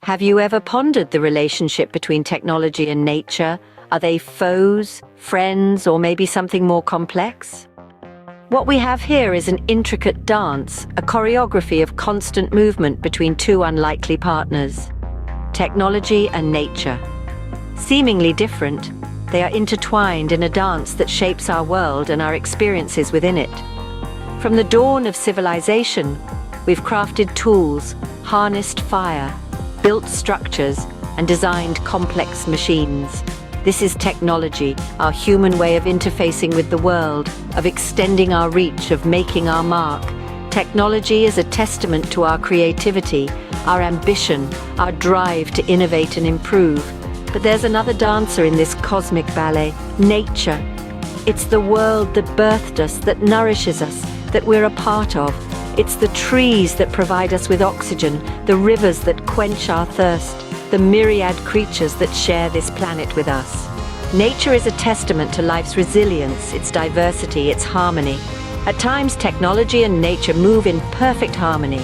Have you ever pondered the relationship between technology and nature? Are they foes, friends, or maybe something more complex? What we have here is an intricate dance, a choreography of constant movement between two unlikely partners: technology and nature. Seemingly different, they are intertwined in a dance that shapes our world and our experiences within it. From the dawn of civilization, we've crafted tools, harnessed fire, built structures, and designed complex machines. This is technology, our human way of interfacing with the world, of extending our reach, of making our mark. Technology is a testament to our creativity, our ambition, our drive to innovate and improve. But there's another dancer in this cosmic ballet: nature. It's the world that birthed us, that nourishes us, that we're a part of. It's the trees that provide us with oxygen, the rivers that quench our thirst, the myriad creatures that share this planet with us. Nature is a testament to life's resilience, its diversity, its harmony. At times, technology and nature move in perfect harmony.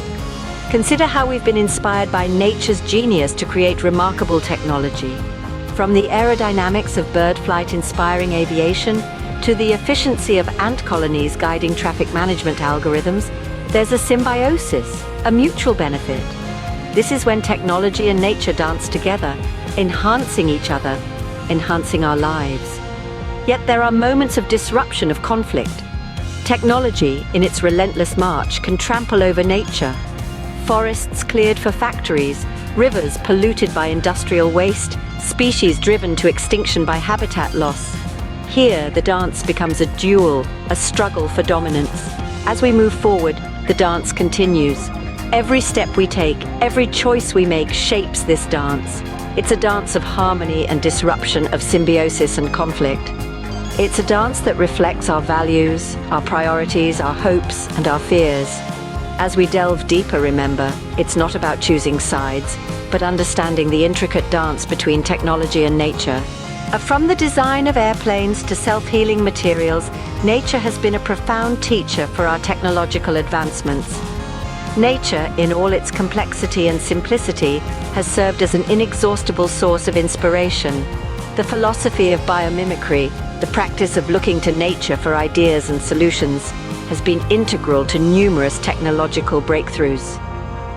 Consider how we've been inspired by nature's genius to create remarkable technology. From the aerodynamics of bird flight inspiring aviation, to the efficiency of ant colonies guiding traffic management algorithms, there's a symbiosis, a mutual benefit. This is when technology and nature dance together, enhancing each other, enhancing our lives. Yet there are moments of disruption, of conflict. Technology, in its relentless march, can trample over nature. Forests cleared for factories, rivers polluted by industrial waste, species driven to extinction by habitat loss. Here, the dance becomes a duel, a struggle for dominance. As we move forward, the dance continues. Every step we take, every choice we make shapes this dance. It's a dance of harmony and disruption, of symbiosis and conflict. It's a dance that reflects our values, our priorities, our hopes, and our fears. As we delve deeper, remember, it's not about choosing sides, but understanding the intricate dance between technology and nature. From the design of airplanes to self-healing materials, nature has been a profound teacher for our technological advancements. Nature, in all its complexity and simplicity, has served as an inexhaustible source of inspiration. The philosophy of biomimicry, the practice of looking to nature for ideas and solutions, has been integral to numerous technological breakthroughs.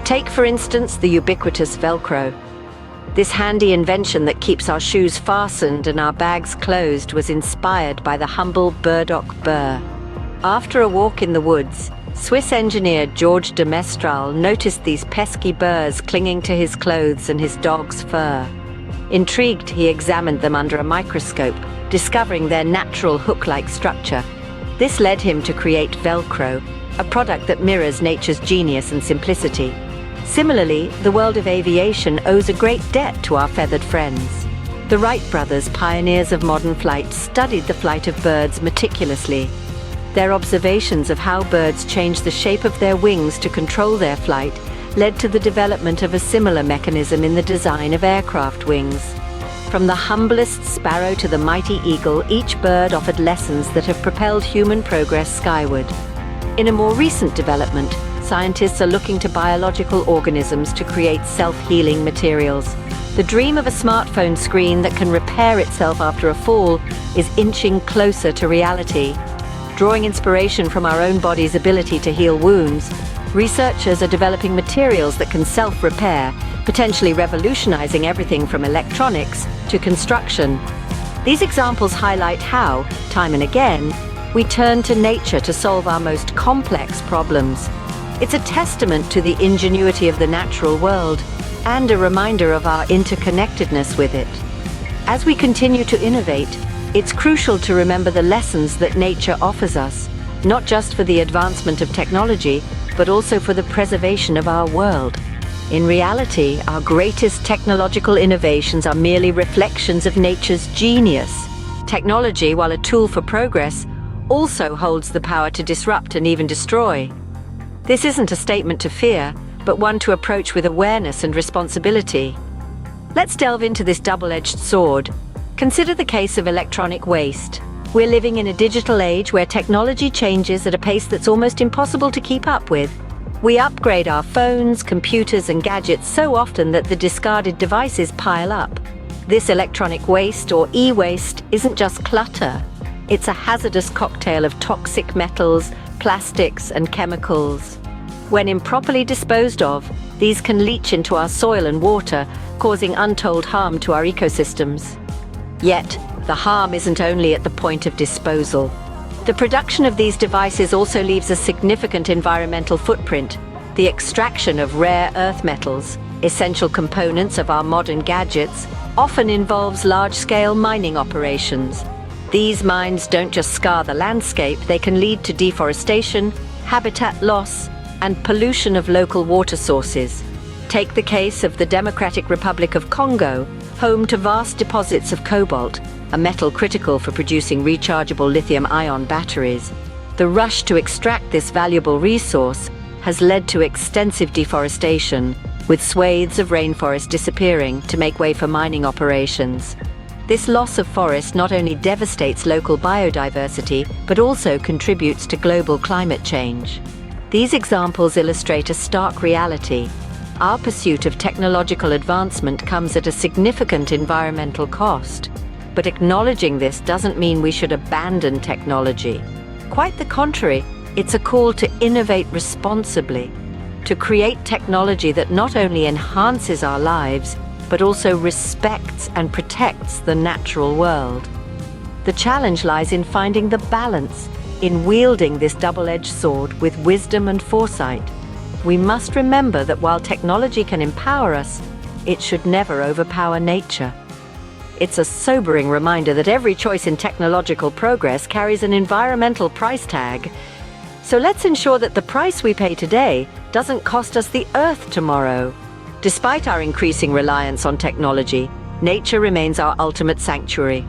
Take, for instance, the ubiquitous Velcro. This handy invention that keeps our shoes fastened and our bags closed was inspired by the humble burdock burr. After a walk in the woods, Swiss engineer George de Mestral noticed these pesky burrs clinging to his clothes and his dog's fur. Intrigued, he examined them under a microscope, discovering their natural hook-like structure. This led him to create Velcro, a product that mirrors nature's genius and simplicity. Similarly, the world of aviation owes a great debt to our feathered friends. The Wright brothers, pioneers of modern flight, studied the flight of birds meticulously. Their observations of how birds change the shape of their wings to control their flight led to the development of a similar mechanism in the design of aircraft wings. From the humblest sparrow to the mighty eagle, each bird offered lessons that have propelled human progress skyward. In a more recent development, scientists are looking to biological organisms to create self-healing materials. The dream of a smartphone screen that can repair itself after a fall is inching closer to reality. Drawing inspiration from our own body's ability to heal wounds, researchers are developing materials that can self-repair, potentially revolutionizing everything from electronics to construction. These examples highlight how, time and again, we turn to nature to solve our most complex problems. It's a testament to the ingenuity of the natural world and a reminder of our interconnectedness with it. As we continue to innovate, it's crucial to remember the lessons that nature offers us, not just for the advancement of technology, but also for the preservation of our world. In reality, our greatest technological innovations are merely reflections of nature's genius. Technology, while a tool for progress, also holds the power to disrupt and even destroy. This isn't a statement to fear, but one to approach with awareness and responsibility. Let's delve into this double-edged sword. Consider the case of electronic waste. We're living in a digital age where technology changes at a pace that's almost impossible to keep up with. We upgrade our phones, computers, and gadgets so often that the discarded devices pile up. This electronic waste, or e-waste, isn't just clutter. It's a hazardous cocktail of toxic metals, plastics, and chemicals. When improperly disposed of, these can leach into our soil and water, causing untold harm to our ecosystems. Yet, the harm isn't only at the point of disposal. The production of these devices also leaves a significant environmental footprint. The extraction of rare earth metals, essential components of our modern gadgets, often involves large-scale mining operations. These mines don't just scar the landscape, they can lead to deforestation, habitat loss, and pollution of local water sources. Take the case of the Democratic Republic of Congo, home to vast deposits of cobalt, a metal critical for producing rechargeable lithium-ion batteries. The rush to extract this valuable resource has led to extensive deforestation, with swathes of rainforest disappearing to make way for mining operations. This loss of forest not only devastates local biodiversity, but also contributes to global climate change. These examples illustrate a stark reality. Our pursuit of technological advancement comes at a significant environmental cost. But acknowledging this doesn't mean we should abandon technology. Quite the contrary, it's a call to innovate responsibly, to create technology that not only enhances our lives, but also respects and protects the natural world. The challenge lies in finding the balance, in wielding this double-edged sword with wisdom and foresight. We must remember that while technology can empower us, it should never overpower nature. It's a sobering reminder that every choice in technological progress carries an environmental price tag. So let's ensure that the price we pay today doesn't cost us the Earth tomorrow. Despite our increasing reliance on technology, nature remains our ultimate sanctuary.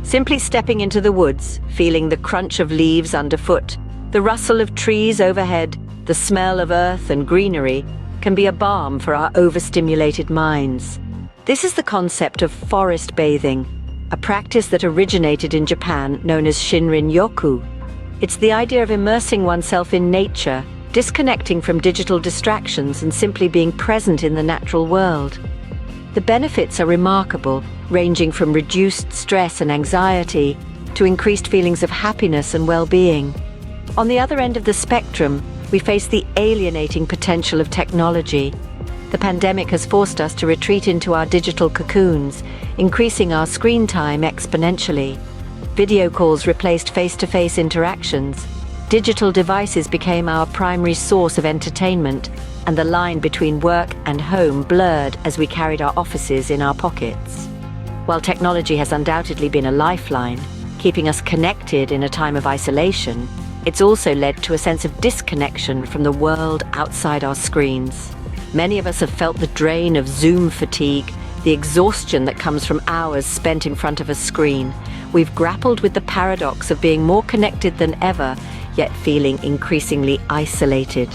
Simply stepping into the woods, feeling the crunch of leaves underfoot, the rustle of trees overhead, the smell of earth and greenery, can be a balm for our overstimulated minds. This is the concept of forest bathing, a practice that originated in Japan known as Shinrin-yoku. It's the idea of immersing oneself in nature, disconnecting from digital distractions and simply being present in the natural world. The benefits are remarkable, ranging from reduced stress and anxiety to increased feelings of happiness and well-being. On the other end of the spectrum, we face the alienating potential of technology. The pandemic has forced us to retreat into our digital cocoons, increasing our screen time exponentially. Video calls replaced face-to-face interactions. Digital devices became our primary source of entertainment, and the line between work and home blurred as we carried our offices in our pockets. While technology has undoubtedly been a lifeline, keeping us connected in a time of isolation, it's also led to a sense of disconnection from the world outside our screens. Many of us have felt the drain of Zoom fatigue, the exhaustion that comes from hours spent in front of a screen. We've grappled with the paradox of being more connected than ever, yet feeling increasingly isolated.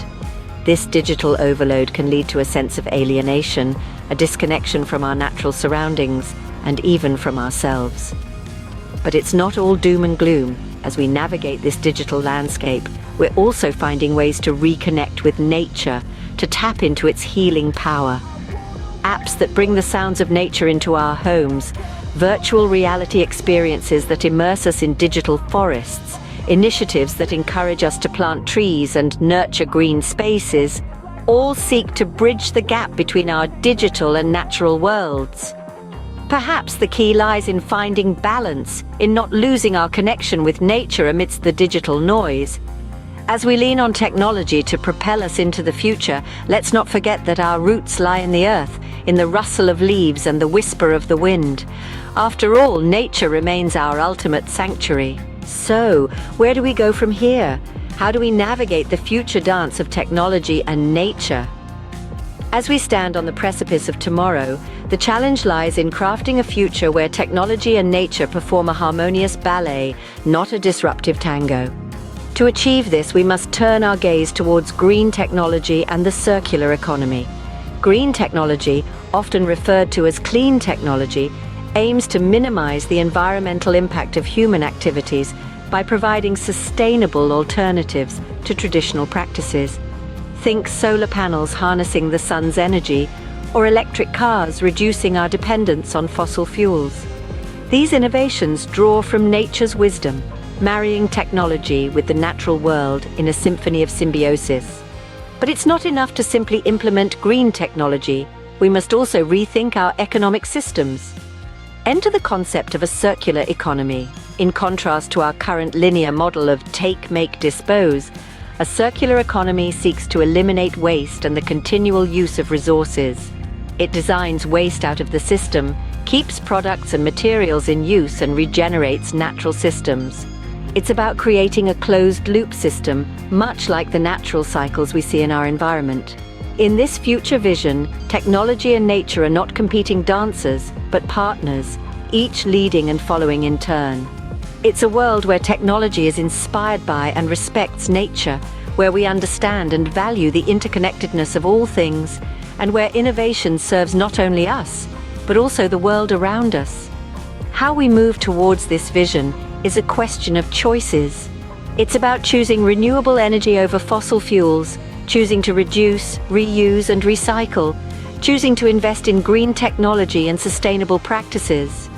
This digital overload can lead to a sense of alienation, a disconnection from our natural surroundings, and even from ourselves. But it's not all doom and gloom. As we navigate this digital landscape, we're also finding ways to reconnect with nature, to tap into its healing power. Apps that bring the sounds of nature into our homes, virtual reality experiences that immerse us in digital forests, initiatives that encourage us to plant trees and nurture green spaces, all seek to bridge the gap between our digital and natural worlds. Perhaps the key lies in finding balance, in not losing our connection with nature amidst the digital noise. As we lean on technology to propel us into the future, let's not forget that our roots lie in the earth, in the rustle of leaves and the whisper of the wind. After all, nature remains our ultimate sanctuary. So, where do we go from here? How do we navigate the future dance of technology and nature? As we stand on the precipice of tomorrow, the challenge lies in crafting a future where technology and nature perform a harmonious ballet, not a disruptive tango. To achieve this, we must turn our gaze towards green technology and the circular economy. Green technology, often referred to as clean technology, aims to minimize the environmental impact of human activities by providing sustainable alternatives to traditional practices. Think solar panels harnessing the sun's energy, or electric cars reducing our dependence on fossil fuels. These innovations draw from nature's wisdom, marrying technology with the natural world in a symphony of symbiosis. But it's not enough to simply implement green technology. We must also rethink our economic systems. Enter the concept of a circular economy. In contrast to our current linear model of take, make, dispose, a circular economy seeks to eliminate waste and the continual use of resources. It designs waste out of the system, keeps products and materials in use, and regenerates natural systems. It's about creating a closed-loop system, much like the natural cycles we see in our environment. In this future vision, technology and nature are not competing dancers, but partners, each leading and following in turn. It's a world where technology is inspired by and respects nature, where we understand and value the interconnectedness of all things, and where innovation serves not only us, but also the world around us. How we move towards this vision is a question of choices. It's about choosing renewable energy over fossil fuels, choosing to reduce, reuse, and recycle, choosing to invest in green technology and sustainable practices.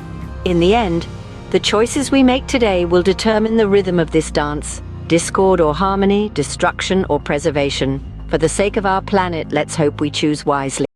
In the end, the choices we make today will determine the rhythm of this dance: discord or harmony, destruction or preservation. For the sake of our planet, let's hope we choose wisely.